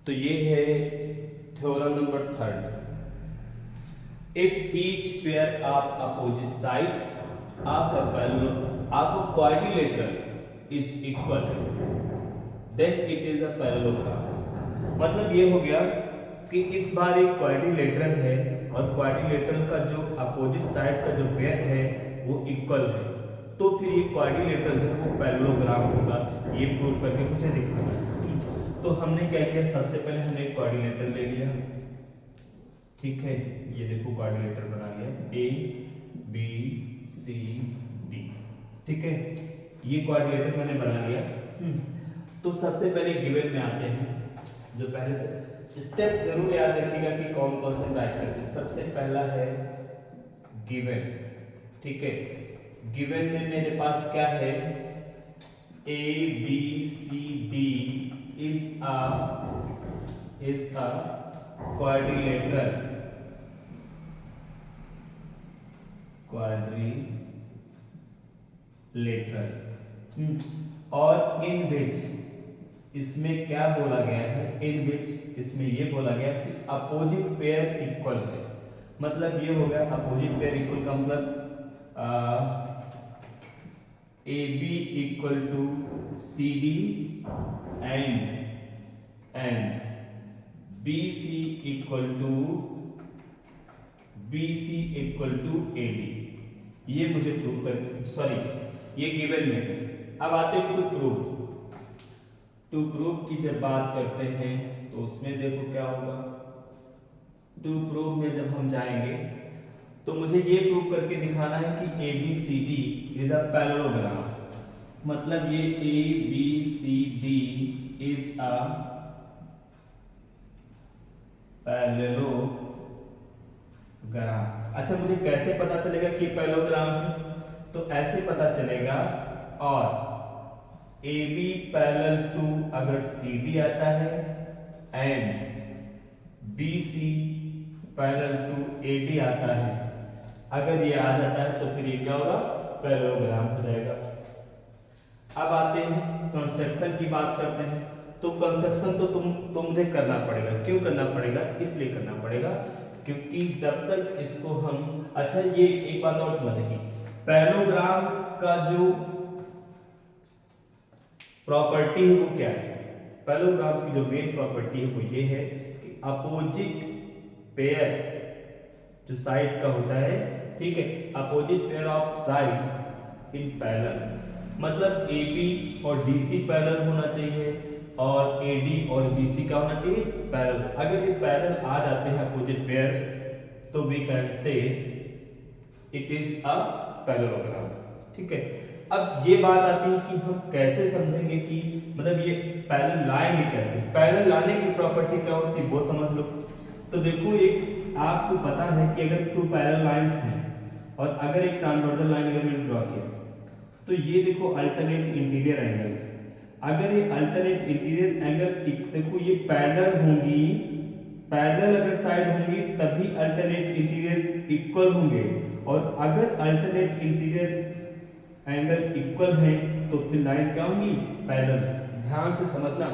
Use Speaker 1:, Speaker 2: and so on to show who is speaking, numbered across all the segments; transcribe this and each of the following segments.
Speaker 1: तो ये है theorem number third. If each pair of opposite sides of a quadrilateral is equal then it is a parallelogram। मतलब ये हो गया कि इस बार एक क्वाड्रिलेटरल है और क्वाड्रिलेटरल का जो अपोजिट साइड का जो पेयर है वो इक्वल है, तो फिर ये क्वाड्रिलेटरल जो है वो पैरेललोग्राम होगा। ये प्रूव करके मुझे दिखाना है। तो हमने क्या किया, सबसे पहले हमने एक क्वाड्रिलेटरल ले लिया, ठीक है। ये देखो क्वाड्रिलेटरल बना लिया ए बी सी डी, ठीक है। ये क्वाड्रिलेटरल मैंने बना लिया। तो सबसे पहले गिवन में आते हैं। जो पहले से स्टेप जरूर याद रखिएगा कि कौन कौन से राइट करते हैं। सबसे पहला है गिवन, ठीक है। गिवन में मेरे पास क्या है, A B C D is a quadrilateral और इन विच, इसमें क्या बोला गया है, इन विच इसमें ये बोला गया कि अपोजिट पेयर इक्वल है। मतलब ये हो गया अपोजिट पेयर इक्वल का मतलब A B equal to C D and B C equal to A D. ये मुझे प्रूव कर, सॉरी ये गिवन में। अब आते हैं टू प्रूव की जब बात करते हैं तो उसमें देखो क्या होगा। टू प्रूव में जब हम जाएंगे तो मुझे ये प्रूव करके दिखाना है कि A B C D is a parallelogram. मतलब ये A B C D is a parallelogram. अच्छा, मुझे कैसे पता चलेगा कि पैरेललोग्राम है? तो ऐसे पता चलेगा, और ए बी पैरेलल टू अगर सी डी आता है and B C parallel to A D आता है, अगर ये आ जाता है तो फिर ये क्या होगा, पैरेललोग्राम हो जाएगा। अब आते हैं कंस्ट्रक्शन की बात करते हैं। तो कंस्ट्रक्शन तो मुझे करना पड़ेगा। क्यों करना पड़ेगा? इसलिए करना पड़ेगा क्योंकि जब तक इसको हम, अच्छा ये एक बात और समझेंगे, पैरेललोग्राम का जो प्रॉपर्टी है वो क्या है। पैरेललोग्राम की जो मेन प्रॉपर्टी है वो ये है कि अपोजिट पेयर जो साइड का होता है, ठीक है, opposite pair of sides in parallel. मतलब ए बी और डी सी पैरेलल होना चाहिए और ए डी और बी सी का होना चाहिए पैरेलल। अगर ये पैरेलल आ जाते हैं अपोजिट पेयर तो we can say it is a parallelogram, ठीक है। अब ये बात आती है कि हम कैसे समझेंगे कि मतलब ये पैरेलल लाएंगे कैसे। पैरेलल लाने की प्रॉपर्टी क्या होती है वो समझ लो। तो देखो, एक आपको पता है कि अगर टू पैरेलल लाइंस हैं और अगर एक ट्रांसवर्सल लाइन अगर मैंने ड्रॉ किया तो ये देखो अल्टरनेट इंटीरियर एंगल है। अगर ये अल्टरनेट इंटीरियर एंगल देखो ये पैरेलल होंगी, पैरेलल अगर साइड होंगी तभी अल्टरनेट इंटीरियर इक्वल होंगे, और अगर अल्टरनेट इंटीरियर एंगल इक्वल है तो फिर लाइन क्या होंगी, पैरेलल। ध्यान से समझना,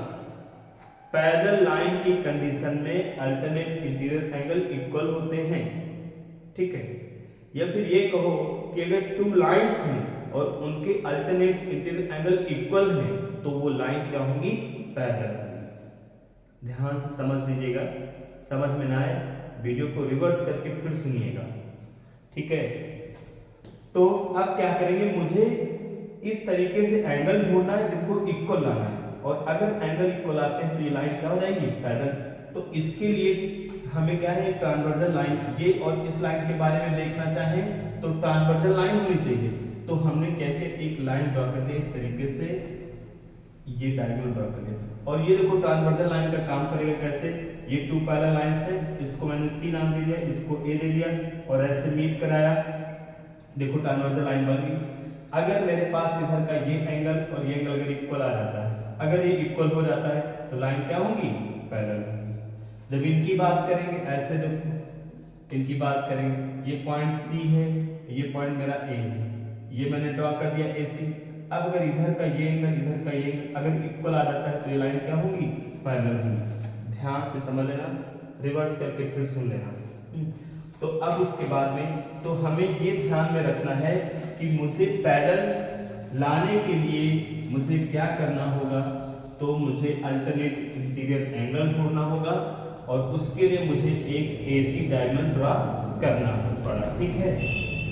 Speaker 1: पैरेलल लाइन की कंडीशन में अल्टरनेट इंटीरियर एंगल इक्वल होते हैं, ठीक है। या फिर ये कहो कि अगर टू लाइंस हैं और उनके अल्टरनेट इंटीरियर एंगल इक्वल हैं तो वो लाइन क्या होंगी, पैरेलल होंगी। ध्यान से समझ लीजिएगा, समझ में ना आए वीडियो को रिवर्स करके फिर सुनिएगा, ठीक है। तो अब क्या करेंगे, मुझे इस तरीके से एंगल ढूंढना है जिनको इक्वल लाना है, और अगर एंगल इक्वल आते हैं तो ये लाइन क्या हो जाएगी, पैरेलल। तो इसके लिए हमें क्या है, ट्रांसवर्सल लाइन, ये और इस लाइन के बारे में देखना चाहें तो ट्रांसवर्सल लाइन होनी चाहिए। तो हमने क्या किया, एक लाइन ड्रॉ कर दी इस तरीके से, ये डायगोनल ड्रॉ कर दिया। और ये देखो ट्रांसवर्सल लाइन का काम करेगा कैसे, ये टू पैरेलल लाइंस है, इसको मैंने सी नाम दे दिया, इसको ए दे दिया और ऐसे मीट कराया। देखो ट्रांसवर्सल लाइन बन गई। अगर मेरे पास इधर का ये एंगल और ये एंगल अगर इक्वल आ जाता है, अगर ये इक्वल हो जाता है तो लाइन क्या होंगी, पैरेलल होंगी। जब इनकी बात करेंगे, ऐसे देखो इनकी बात करेंगे, ये पॉइंट सी है, ये पॉइंट मेरा ए है, ये मैंने ड्रॉ कर दिया ए सी। अब अगर इधर का ये एंगल इधर का ये एंगल अगर इक्वल आ जाता है तो ये लाइन क्या होंगी, पैरेलल होंगी। ध्यान से समझ लेना, रिवर्स करके फिर सुन लेना। तो अब उसके बाद में तो हमें ये ध्यान में रखना है कि मुझे पैरेलल लाने के लिए मुझे क्या करना होगा, तो मुझे अल्टरनेट इंटीरियर एंगल ढूंढना होगा और उसके लिए मुझे एक AC डायगोनल ड्रा करना पड़ा, ठीक है।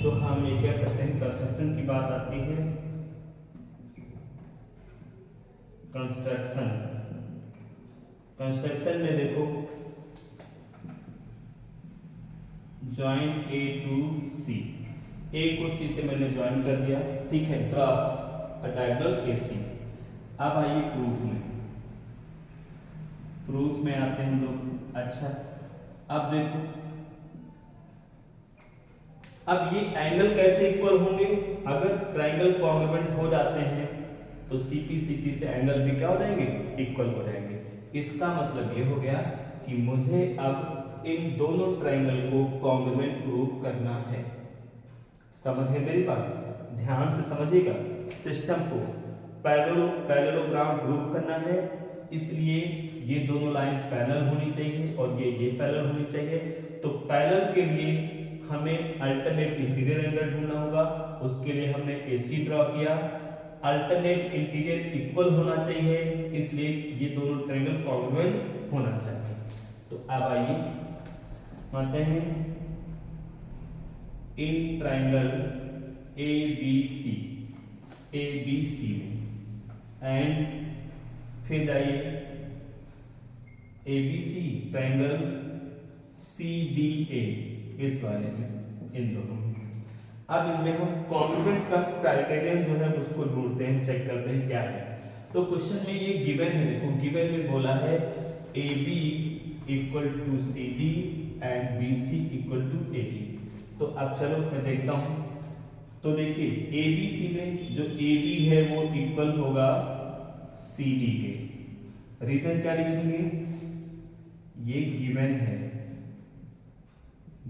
Speaker 1: तो हम ये कह सकते हैं कंस्ट्रक्शन की बात आती है, कंस्ट्रक्शन में देखो join A to C, A को C से मैंने ज्वाइन कर दिया, ठीक है। Draw a diagonal AC। अब आइए प्रूफ में आते हैं हम लोग। अच्छा, अब देखो, अब ये एंगल कैसे इक्वल होंगे, अगर ट्रायंगल कॉन्ग्रुएंट हो जाते हैं तो CP से एंगल भी क्या हो जाएंगे, इक्वल हो जाएंगे। इसका मतलब ये हो गया कि मुझे अब इन दोनों ट्रायंगल को कॉन्ग्रुएंट प्रूव करना है। समझ गए मेरी बात, ध्यान से समझिएगा। सिस्टम को पैरेललोग्राम प्रूव करना है, इसलिए ये दोनों लाइन पैरेलल होनी चाहिए और ये पैरेलल होनी चाहिए। तो पैरेलल के लिए हमें अल्टरनेट इंटीरियर एंगल ढूंढना होगा, उसके लिए हमने AC ड्रॉ किया। अल्टरनेट इंटीरियर इक्वल होना चाहिए, इसलिए ये दोनों ट्रायंगल कॉन्ग्रुएंट होना चाहिए। तो अब आइए मानते हैं इन ट्रायंगल ABC में एंड फिर जाइए ABC ट्रायंगल CDA, इस वाले में, इन दोनों में। अब इनमें हम कॉन्ग्रुएंट का क्राइटेरियन जो है उसको ढूंढते हैं, चेक करते हैं क्या है। तो क्वेश्चन में ये गिवन है, देखो गिवन में बोला है AB equal to CD and BC equal to AD। तो अब चलो मैं देखता हूं। तो देखिए ABC में जो AB है वो इक्वल होगा CD के। रीजन क्या लिखेंगे, ये गिवन है,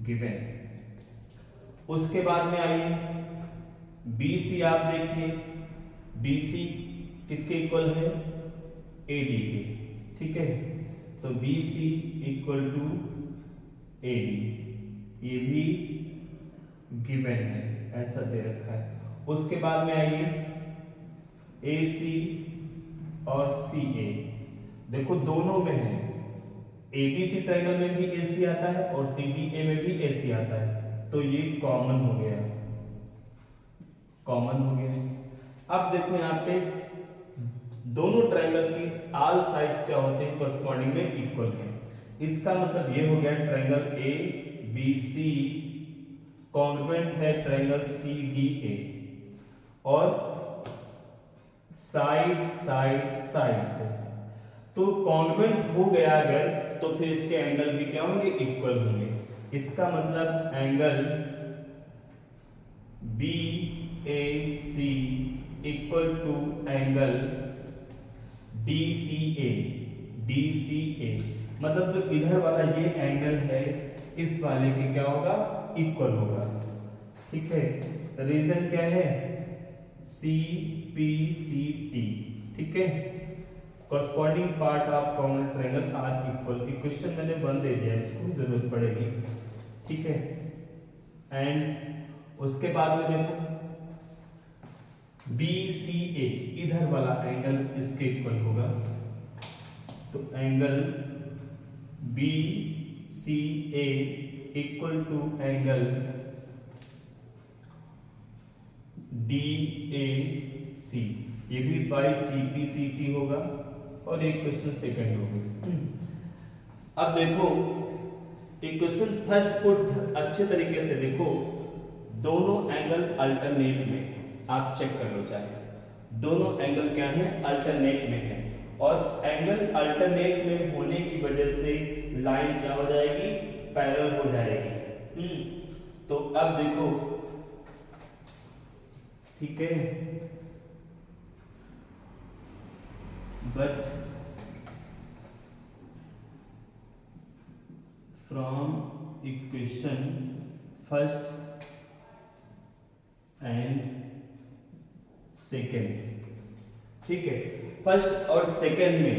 Speaker 1: गिवन। उसके बाद में आइए BC, आप देखिए BC किसके इक्वल है, AD के, ठीक है। तो BC इक्वल टू AD, ये भी गिवन है, ऐसा दे रखा है। उसके बाद में आइए AC और CA, देखो दोनों में है, ABC ट्रायंगल में भी AC आता है और CDA में भी AC आता है, तो ये कॉमन हो गया, कॉमन हो गया। अब देखो यहाँ पे दोनों ट्रायंगल की ऑल साइड्स क्या होते हैं, कॉरस्पॉन्डिंग में इक्वल है। इसका मतलब ये हो गया ट्रायंगल ABC कॉन्ग्रुएंट है ट्रायंगल CDA और साइड से। तो कॉन्ग्रुएंट हो गया अगर, तो फिर इसके एंगल भी क्या होंगे, इक्वल होंगे। इसका मतलब angle BAC equal to angle DCA, मतलब जो इधर वाला ये एंगल है इस वाले के क्या होगा, इक्वल होगा, ठीक है। रीजन क्या है, CPCT, ठीक है। Corresponding part of common triangle are equal. Equation मैंने 1 दे दिया, इसको जरूरत पड़ेगी, ठीक है। एंड उसके बाद में देखो BCA, इधर वाला एंगल इसके इक्वल होगा, तो angle BCA equal to angle DAC, ये भी बाय CPCT होगा और एक क्वेश्चन सेकंड होगा। अब देखो इक्वेशन फर्स्ट को अच्छे तरीके से देखो, दोनों एंगल अल्टरनेट में, आप चेक कर लो चाहे, दोनों एंगल क्या है, अल्टरनेट में है। और एंगल अल्टरनेट में होने की वजह से लाइन क्या हो जाएगी, पैरेलल हो जाएगी। तो अब देखो, ठीक है, but from equation first and second, ठीक है, फर्स्ट और सेकेंड में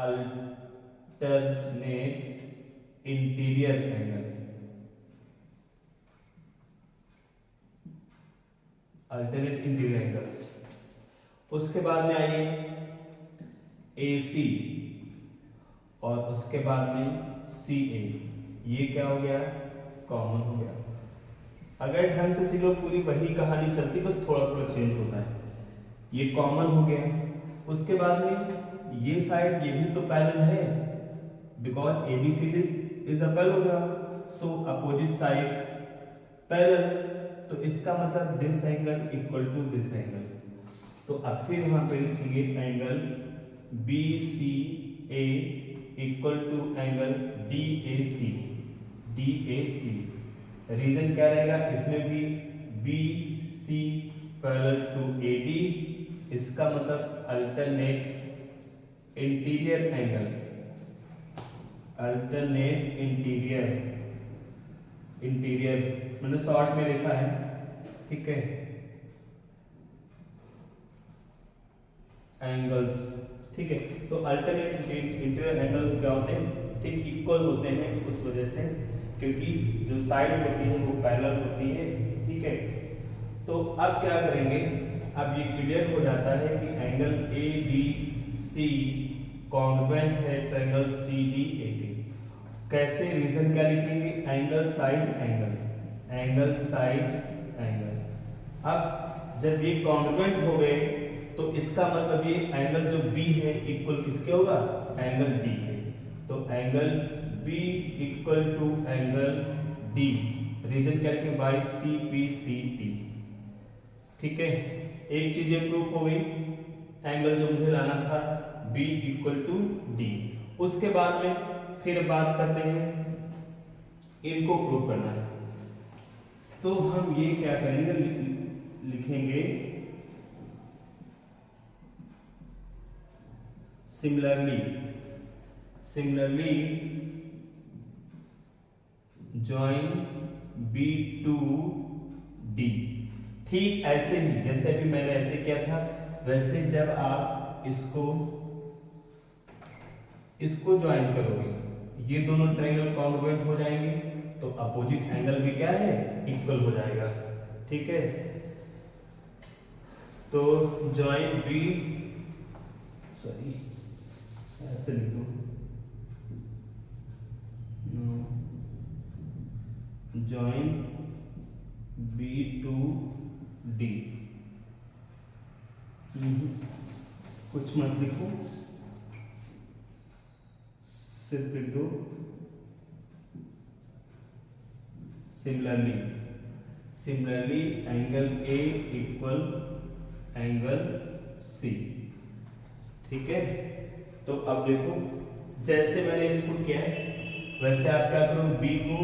Speaker 1: alternate interior angle, alternate interior angles. उसके बाद में आइए AC और उसके बाद में CA, ये क्या हो गया, कॉमन हो गया। अगर ढंग से सीखो पूरी वही कहानी चलती, बस थोड़ा थोड़ा चेंज होता है। ये कॉमन हो गया। उसके बाद में ये साइड ये भी तो पैरेलल है, because ABCD is a parallelogram, so opposite side parallel, तो इसका मतलब this angle equal to this angle. तो अब फिर यहाँ पे लिखेंगे angle BCA equal to angle DAC, DAC। Reason क्या रहेगा इसमें भी, BC पैरेलल टू AD, इसका मतलब alternate interior angle, alternate interior, interior मैंने शॉर्ट में लिखा है, ठीक है, एंगल्स, ठीक है। तो अल्टरनेट इंटीरियर एंगल्स क्या होते हैं, ठीक इक्वल होते हैं, उस वजह से क्योंकि जो साइड होती है वो पैरेलल होती है, ठीक है। तो अब क्या करेंगे, अब ये क्लियर हो जाता है कि एंगल ABC कॉन्ग्रुएंट है ट्रायंगल CDAK। कैसे, रीजन क्या लिखेंगे, angle side angle, angle side angle. अब जब ये कॉन्ग्रुएंट हो गए तो इसका मतलब ये एंगल जो B है इक्वल किसके होगा, एंगल D के। तो angle B equal to angle D, reason क्या लिखेंगे, बाई CPCT, ठीक है। एक चीज ये प्रूफ हो गई, एंगल जो मुझे लाना था B इक्वल टू D। उसके बाद में फिर बात करते हैं, इनको प्रूव करना है। तो हम ये क्या करेंगे, लिखेंगे similarly, similarly join B to D। ठीक ऐसे ही जैसे अभी मैंने ऐसे किया था, वैसे जब आप इसको ज्वाइन करोगे, ये दोनों ट्रायंगल कॉन्ग्रुएंट हो जाएंगे, तो अपोजिट एंगल भी क्या है, इक्वल हो जाएगा, ठीक है। तो जॉइन B, सॉरी ऐसे लिखो, जॉइन B टू D, कुछ मत लिखो, सिर्फ लिख दो similarly, similarly angle A equal angle C, ठीक है। तो अब देखो जैसे मैंने इसको किया है वैसे आप क्या करो, B को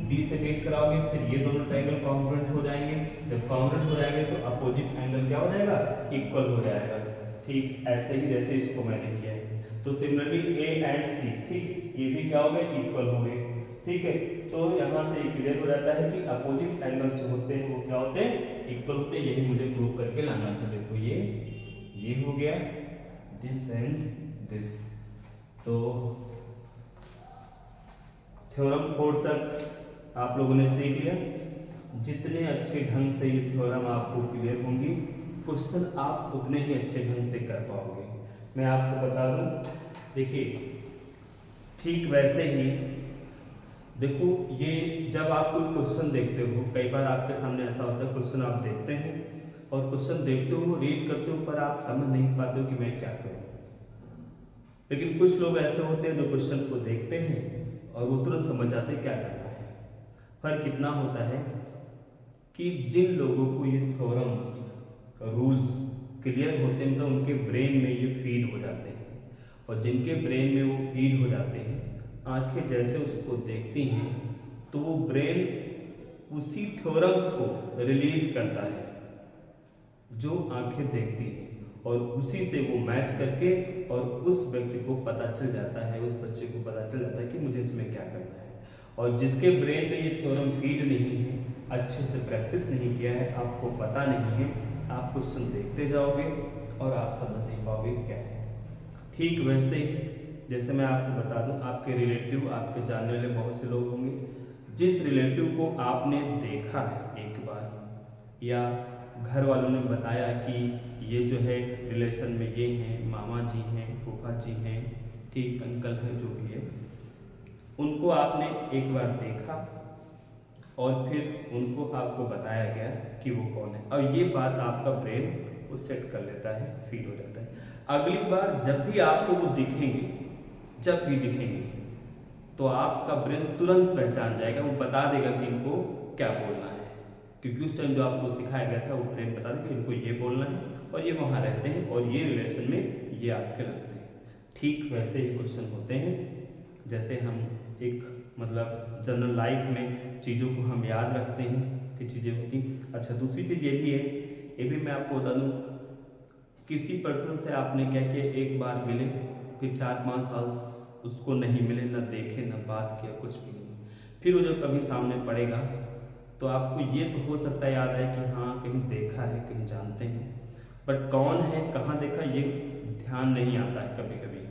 Speaker 1: D से मीट कराओगे, फिर ये दोनों ट्रायंगल कॉन्ग्रुएंट हो जाएंगे। जब कॉन्ग्रुएंट हो जाएंगे तो अपोजिट एंगल क्या हो जाएगा, इक्वल हो जाएगा, ठीक ऐसे ही जैसे इसको मैंने किया है। तो सिमिलरली A एंड C, ठीक ये भी क्या हो गए, इक्वल हो गए, ठीक है। तो यहाँ से क्लियर हो जाता है कि अपोजिट एंगल्स जो होते हैं वो क्या होते हैं, इक्वल होते हैं। यही मुझे प्रूव करके लाना था। देखो ये हो गया, दिस एंड दिस। तो थ्योरम 4 तक आप लोगों ने सीख लिया। जितने अच्छे ढंग से ये थ्योरम आपको क्लियर होंगी, क्वेश्चन आप उतने ही अच्छे ढंग से कर पाओगे। मैं आपको बता दूं, देखिए ठीक वैसे ही देखो, ये जब आप कोई क्वेश्चन देखते हो, कई बार आपके सामने ऐसा होता है क्वेश्चन आप देखते हैं और क्वेश्चन देखते हो, रीड करते हो, पर आप समझ नहीं पाते हो कि मैं क्या करूं। लेकिन कुछ लोग ऐसे होते हैं जो क्वेश्चन को देखते हैं और वो तुरंत समझ जाते हैं क्या करना है। फर्क कितना होता है कि जिन लोगों को ये थ्योरम्स रूल्स क्लियर होते हैं, मतलब उनके ब्रेन में ये फीड हो जाते हैं, और जिनके ब्रेन में वो फीड हो जाते हैं, आंखें जैसे उसको देखती हैं तो वो ब्रेन उसी थ्योरम्स को रिलीज करता है जो आंखें देखती हैं, और उसी से वो मैच करके और उस व्यक्ति को पता चल जाता है, उस बच्चे को पता चल जाता है कि मुझे इसमें क्या करना है। और जिसके ब्रेन में ये थ्योरम फीड नहीं है, अच्छे से प्रैक्टिस नहीं किया है, आपको पता नहीं है, आप क्वेश्चन देखते जाओगे और आप समझ नहीं पाओगे क्या है। ठीक वैसे जैसे मैं आपको बता दूं, आपके रिलेटिव, आपके जानने वाले बहुत से लोग होंगे, जिस रिलेटिव को आपने देखा है एक बार, या घर वालों ने बताया कि ये जो है रिलेशन में ये हैं, मामा जी हैं, फूफा जी हैं, ठीक, अंकल हैं, जो भी है, उनको आपने एक बार देखा और फिर उनको आपको बताया गया कि वो कौन है, और ये बात आपका ब्रेन वो सेट कर लेता है, फील हो जाता है। अगली बार जब भी आपको वो दिखेंगे, जब भी दिखेंगे, तो आपका ब्रेन तुरंत पहचान जाएगा, वो बता देगा कि इनको क्या बोलना है, क्योंकि उस टाइम जो आपको सिखाया गया था वो ब्रेन बता देगा कि इनको ये बोलना है, और ये वहाँ रहते हैं, और ये रिलेशन में ये आपके लगते हैं। ठीक वैसे ही क्वेश्चन होते हैं, जैसे हम एक मतलब जनरल लाइफ में चीज़ों को हम याद रखते हैं कि चीज़ें होती। अच्छा, दूसरी चीज़ ये भी है, ये भी मैं आपको बता दूँ, किसी पर्सन से आपने क्या किया, एक बार मिले, फिर 4-5 साल उसको नहीं मिले, ना देखे, ना बात किया, कुछ भी नहीं, फिर वो जब कभी सामने पड़ेगा तो आपको ये तो हो सकता है याद है कि हाँ कहीं देखा है, कहीं जानते हैं, बट कौन है, कहाँ देखा, ये ध्यान नहीं आता है कभी कभी।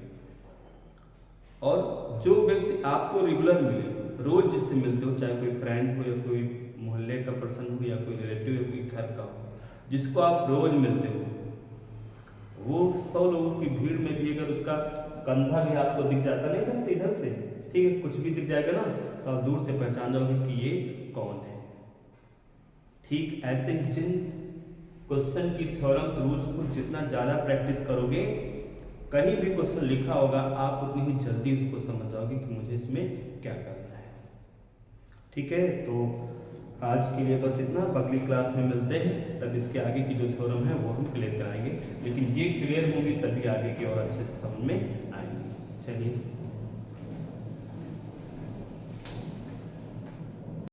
Speaker 1: और जो व्यक्ति आपको रेगुलर मिले, रोज जिससे मिलते हो, चाहे कोई फ्रेंड हो या कोई मोहल्ले का पर्सन हो या कोई रिलेटिव या कोई घर का हो, जिसको आप रोज मिलते हो, वो 100 लोगों की भीड़ में भी अगर उसका कंधा भी आपको दिख जाता है इधर से इधर से, ठीक है, कुछ भी दिख जाएगा ना, तो आप दूर से पहचान जाओगे कि ये कौन है। ठीक ऐसे ही जिन क्वेश्चन की थ्योरम्स, रूल्स को जितना ज़्यादा प्रैक्टिस करोगे, कहीं भी क्वेश्चन लिखा होगा, आप उतनी ही जल्दी उसको समझ जाओगे कि मुझे इसमें क्या करना है। ठीक है, तो आज के लिए बस इतना, अगली क्लास में मिलते हैं, तब इसके आगे की जो थ्योरम है वो हम क्लियर कराएंगे, लेकिन ये क्लियर होंगी तभी आगे की और अच्छे से समझ में आएंगी। चलिए।